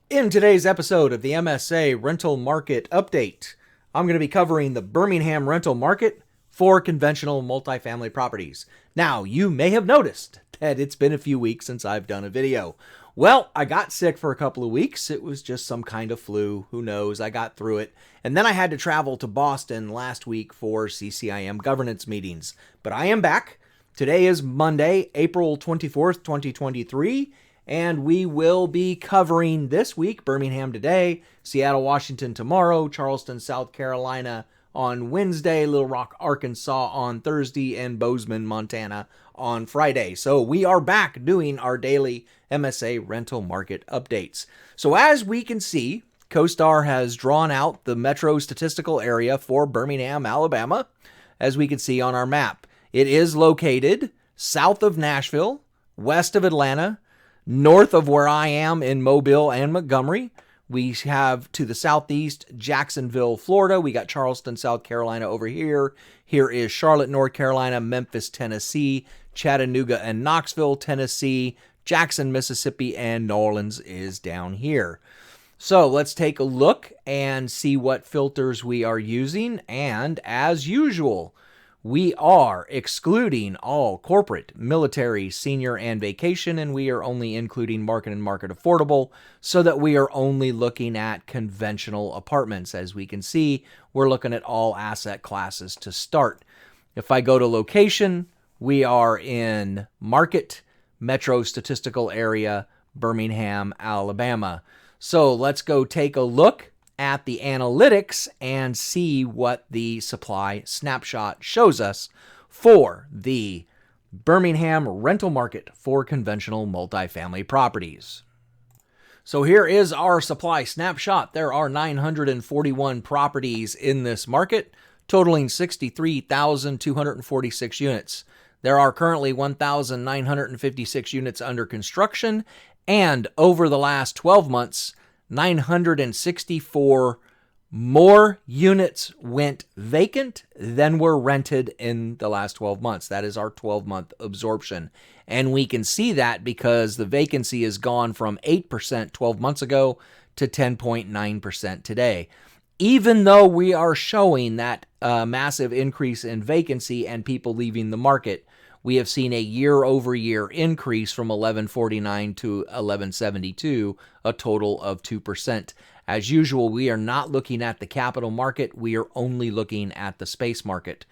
In today's episode of the MSA Rental Market Update, I'm going to be covering the Birmingham rental market for conventional multifamily properties. Now, you may have noticed that it's been a few weeks since I've done a video. Well, I got sick for a couple of weeks. It was just some kind of flu. Who knows? I got through it. And then I had to travel to Boston last week for CCIM governance meetings. But I am back. Today is Monday, April 24th, 2023. And we will be covering this week Birmingham today, Seattle, Washington tomorrow, Charleston, South Carolina on Wednesday, Little Rock, Arkansas on Thursday, and Bozeman, Montana on Friday. So we are back doing our daily MSA rental market updates. So as we can see, CoStar has drawn out the metro statistical area for Birmingham, Alabama, as we can see on our map. It is located south of Nashville, west of Atlanta, north of where I am in Mobile and Montgomery. We have to the southeast, Jacksonville, Florida. We got Charleston, South Carolina over here. Here is Charlotte, North Carolina, Memphis, Tennessee, Chattanooga and Knoxville, Tennessee, Jackson, Mississippi, and New Orleans is down here. So let's take a look and see what filters we are using. And as usual, we are excluding all corporate, military, senior, and vacation, and we are only including market and market affordable so that we are only looking at conventional apartments. As we can see, we're looking at all asset classes to start. If I go to location, we are in market, metro statistical area, Birmingham, Alabama. So let's go take a look at the analytics and see what the supply snapshot shows us for the Birmingham rental market for conventional multifamily properties. So here is our supply snapshot. There are 941 properties in this market, totaling 63,246 units. There are currently 1,956 units under construction, and over the last 12 months, 964 more units went vacant than were rented in the last 12 months. That is our 12-month absorption. And we can see that because the vacancy has gone from 8% 12 months ago to 10.9% today. Even though we are showing that massive increase in vacancy and people leaving the market, we have seen a year-over-year increase from 1149 to 1172, a total of 2%. As usual, we are not looking at the capital market. We are only looking at the space market.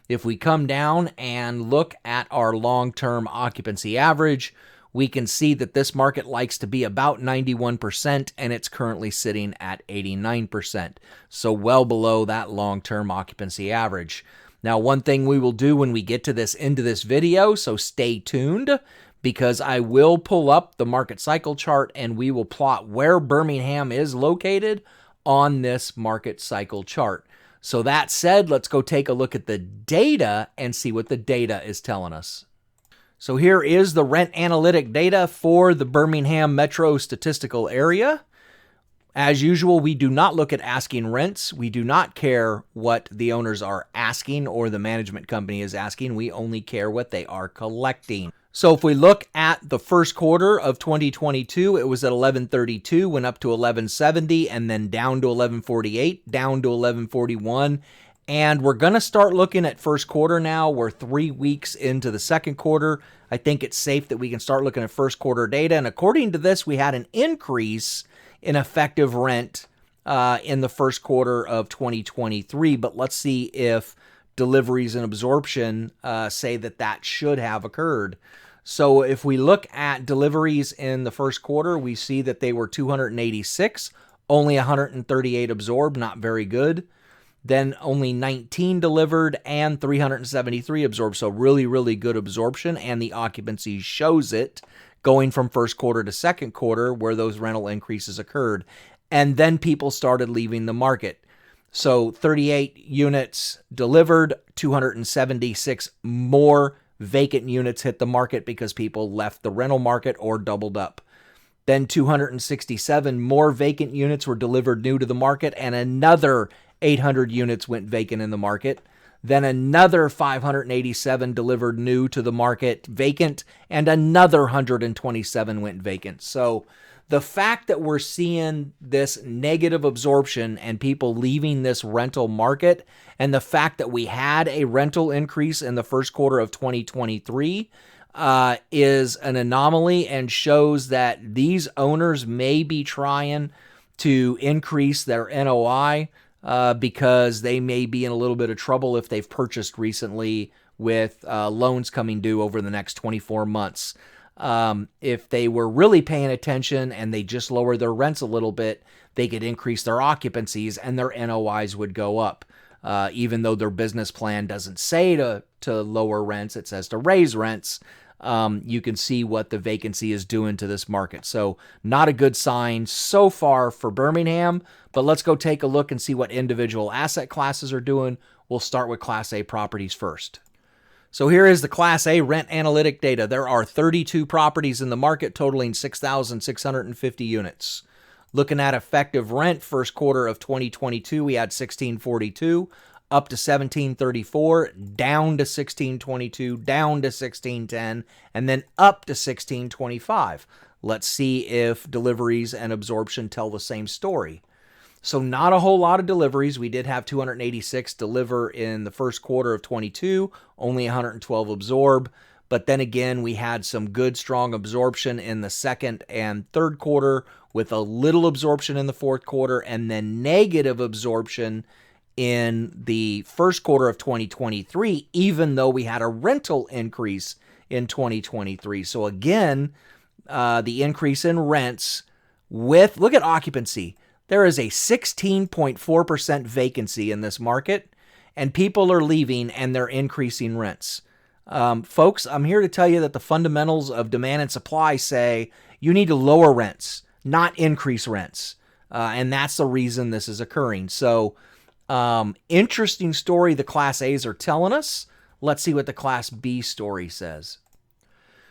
If we come down and look at our long-term occupancy average, we can see that this market likes to be about 91%, and it's currently sitting at 89%, so well below that long-term occupancy average. Now, one thing we will do when we get to this end of this video, so stay tuned, because I will pull up the market cycle chart and we will plot where Birmingham is located on this market cycle chart. So that said, let's go take a look at the data and see what the data is telling us. So here is the rent analytic data for the Birmingham metro statistical area. As usual, we do not look at asking rents. We do not care what the owners are asking or the management company is asking. We only care what they are collecting. So if we look at the first quarter of 2022, it was at 1132, went up to 1170, and then down to 1148, down to 1141. And we're going to start looking at first quarter now. We're 3 weeks into the second quarter. I think it's safe that we can start looking at first quarter data. And according to this, we had an increase in effective rent in the first quarter of 2023. But let's see if deliveries and absorption say that that should have occurred. So if we look at deliveries in the first quarter, we see that they were 286, only 138 absorbed, not very good. Then only 19 delivered and 373 absorbed. So really, really good absorption, and the occupancy shows it going from first quarter to second quarter where those rental increases occurred. And then people started leaving the market. So 38 units delivered, 276 more vacant units hit the market because people left the rental market or doubled up. Then 267 more vacant units were delivered new to the market, and another 800 units went vacant in the market. Then another 587 delivered new to the market vacant, and another 127 went vacant. So The fact that we're seeing this negative absorption and people leaving this rental market, and the fact that we had a rental increase in the first quarter of 2023 is an anomaly and shows that these owners may be trying to increase their NOI because they may be in a little bit of trouble if they've purchased recently with loans coming due over the next 24 months. If they were really paying attention and they just lower their rents a little bit, they could increase their occupancies and their NOIs would go up. Even though their business plan doesn't say to lower rents, it says to raise rents. You can see what the vacancy is doing to this market. So not a good sign so far for Birmingham, but let's go take a look and see what individual asset classes are doing. We'll start with Class A properties first. So here is the Class A rent analytic data. There are 32 properties in the market totaling 6,650 units. Looking at effective rent, first quarter of 2022, we had 1642, up to 1734, down to 1622, down to 1610, and then up to 1625. Let's see if deliveries and absorption tell the same story. So not a whole lot of deliveries. We did have 286 deliver in the first quarter of 22, only 112 absorb. But then again, we had some good, strong absorption in the second and third quarter with a little absorption in the fourth quarter and then negative absorption in the first quarter of 2023, even though we had a rental increase in 2023. So again, the increase in rents look at occupancy. There is a 16.4% vacancy in this market, and people are leaving and they're increasing rents. Folks, I'm here to tell you that the fundamentals of demand and supply say you need to lower rents, not increase rents. And that's the reason this is occurring. So, interesting story the Class A's are telling us. Let's see what the Class B story says.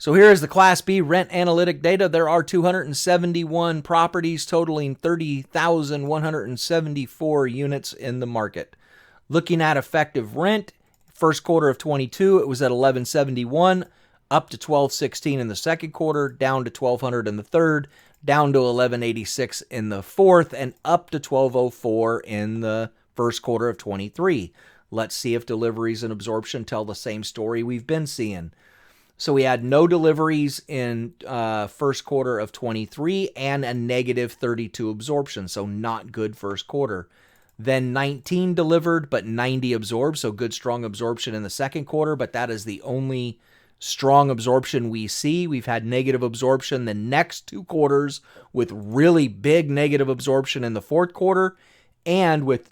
So here is the Class B rent analytic data. There are 271 properties totaling 30,174 units in the market. Looking at effective rent, first quarter of 22, it was at 1171, up to 1216 in the second quarter, down to 1200 in the third, down to 1186 in the fourth, and up to 1204 in the first quarter of 23. Let's see if deliveries and absorption tell the same story we've been seeing. So we had no deliveries in first quarter of 23 and a negative 32 absorption, so not good first quarter. Then 19 delivered, but 90 absorbed, so good strong absorption in the second quarter, but that is the only strong absorption we see. We've had negative absorption the next two quarters with really big negative absorption in the fourth quarter, and with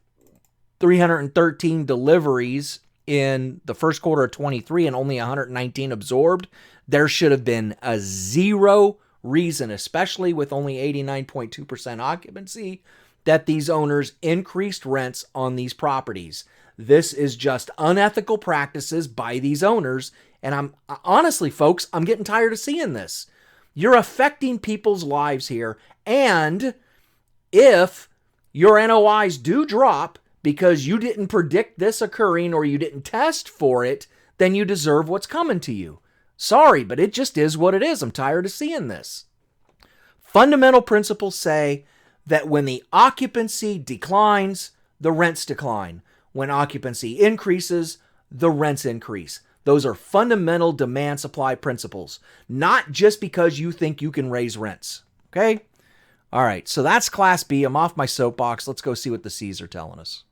313 deliveries in the first quarter of 23 and only 119 absorbed, there should have been a zero reason, especially with only 89.2% occupancy, that these owners increased rents on these properties. This is just unethical practices by these owners. And I'm honestly, folks, I'm getting tired of seeing this. You're affecting people's lives here. And if your NOIs do drop because you didn't predict this occurring or you didn't test for it, then you deserve what's coming to you. Sorry, but it just is what it is. I'm tired of seeing this. Fundamental principles say that when the occupancy declines, the rents decline. When occupancy increases, the rents increase. Those are fundamental demand-supply principles, not just because you think you can raise rents. Okay? All right, so that's Class B. I'm off my soapbox. Let's go see what the C's are telling us.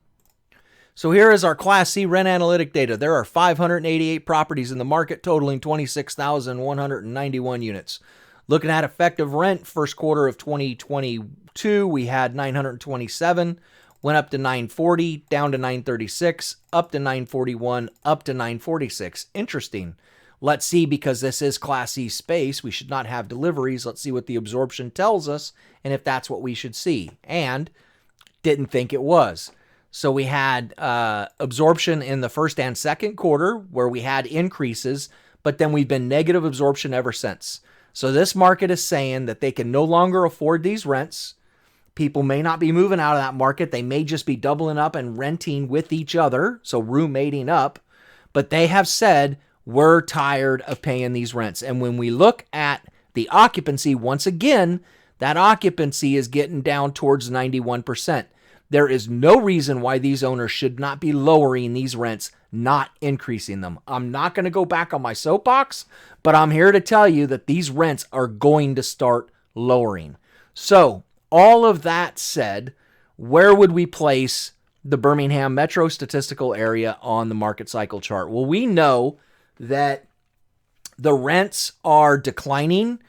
So here is our Class C rent analytic data. There are 588 properties in the market totaling 26,191 units. Looking at effective rent, first quarter of 2022, we had 927, went up to 940, down to 936, up to 941, up to 946. Interesting. Let's see, because this is Class C space, we should not have deliveries. Let's see what the absorption tells us and if that's what we should see. And didn't think it was. So we had absorption in the first and second quarter where we had increases, but then we've been negative absorption ever since. So this market is saying that they can no longer afford these rents. People may not be moving out of that market. They may just be doubling up and renting with each other, so roommating up. But they have said, we're tired of paying these rents. And when we look at the occupancy, once again, That occupancy is getting down towards 91%. There is no reason why these owners should not be lowering these rents, not increasing them. I'm not going to go back on my soapbox, but I'm here to tell you that these rents are going to start lowering. So, all of that said, where would we place the Birmingham metro statistical area on the market cycle chart? Well, we know that the rents are declining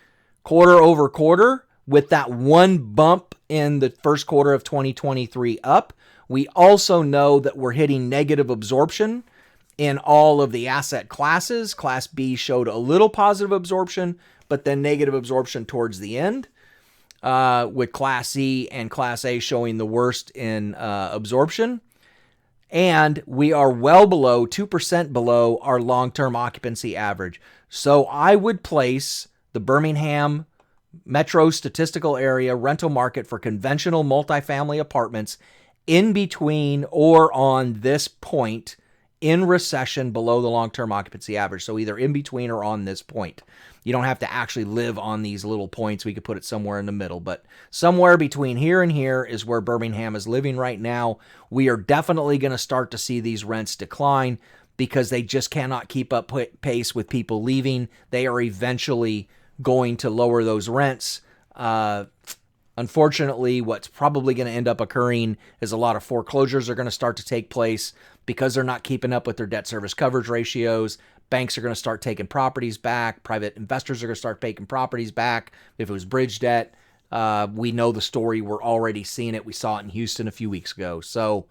quarter over quarter, with that one bump in the first quarter of 2023 up. We also know that we're hitting negative absorption in all of the asset classes. Class B showed a little positive absorption, but then negative absorption towards the end, with Class C and Class A showing the worst in absorption. And we are well below, 2% below our long-term occupancy average. So I would place the Birmingham metro statistical area rental market for conventional multifamily apartments in between or on this point in recession below the long-term occupancy average. So either in between or on this point. You don't have to actually live on these little points. We could put it somewhere in the middle, but somewhere between here and here is where Birmingham is living right now. We are definitely going to start to see these rents decline because they just cannot keep up pace with people leaving. They are eventually going to lower those rents. Unfortunately, what's probably going to end up occurring is a lot of foreclosures are going to start to take place because they're not keeping up with their debt service coverage ratios. Banks are going to start taking properties back. Private investors are going to start taking properties back. If it was bridge debt, we know the story. We're already seeing it. We saw it in Houston a few weeks ago. So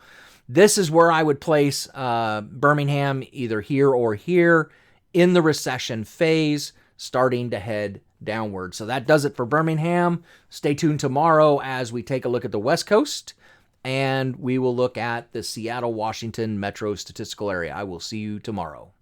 this is where I would place Birmingham, either here or here in the recession phase, starting to head downward. So that does it for Birmingham. Stay tuned tomorrow as we take a look at the West Coast, and we will look at the Seattle, Washington metro statistical area. I will see you tomorrow.